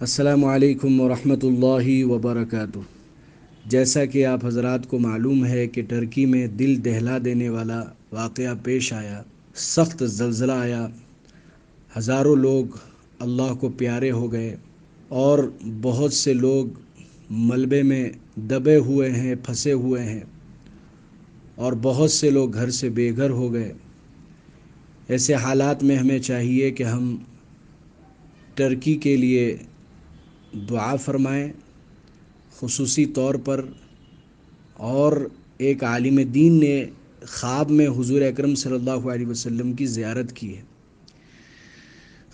السلام علیکم ورحمۃ اللہ وبرکاتہ۔ جیسا کہ آپ حضرات کو معلوم ہے کہ ٹرکی میں دل دہلا دینے والا واقعہ پیش آیا، سخت زلزلہ آیا، ہزاروں لوگ اللہ کو پیارے ہو گئے اور بہت سے لوگ ملبے میں دبے ہوئے ہیں، پھنسے ہوئے ہیں اور بہت سے لوگ گھر سے بے گھر ہو گئے۔ ایسے حالات میں ہمیں چاہیے کہ ہم ٹرکی کے لیے دعا فرمائیں خصوصی طور پر۔ اور ایک عالم دین نے خواب میں حضور اکرم صلی اللہ علیہ وسلم کی زیارت کی ہے۔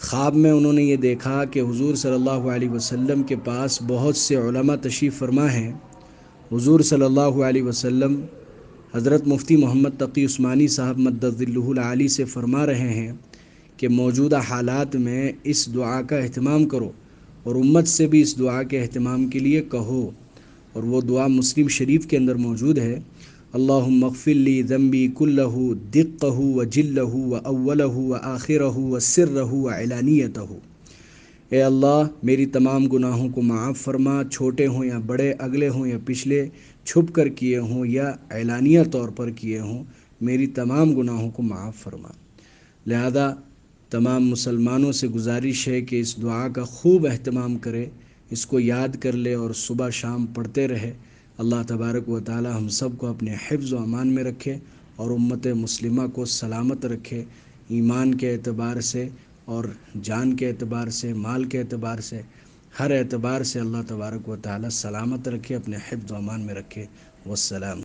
خواب میں انہوں نے یہ دیکھا کہ حضور صلی اللہ علیہ وسلم کے پاس بہت سے علماء تشریف فرما ہیں۔ حضور صلی اللہ علیہ وسلم حضرت مفتی محمد تقی عثمانی صاحب مدد ظلہ العالی سے فرما رہے ہیں کہ موجودہ حالات میں اس دعا کا اہتمام کرو اور امت سے بھی اس دعا کے اہتمام کے لیے کہو، اور وہ دعا مسلم شریف کے اندر موجود ہے۔ اللہم اغفر لی ذنبی کلہ دقہ وجلہ واولہ وآخرہ وسرہ وعلانیتہ۔ اے اللہ میری تمام گناہوں کو معاف فرما، چھوٹے ہوں یا بڑے، اگلے ہوں یا پچھلے، چھپ کر کیے ہوں یا اعلانیہ طور پر کیے ہوں، میری تمام گناہوں کو معاف فرما۔ لہذا تمام مسلمانوں سے گزارش ہے کہ اس دعا کا خوب اہتمام کرے، اس کو یاد کر لے اور صبح شام پڑھتے رہے۔ اللہ تبارک و تعالی ہم سب کو اپنے حفظ و امان میں رکھے اور امت مسلمہ کو سلامت رکھے، ایمان کے اعتبار سے اور جان کے اعتبار سے، مال کے اعتبار سے، ہر اعتبار سے اللہ تبارک و تعالی سلامت رکھے، اپنے حفظ و امان میں رکھے۔ والسلام۔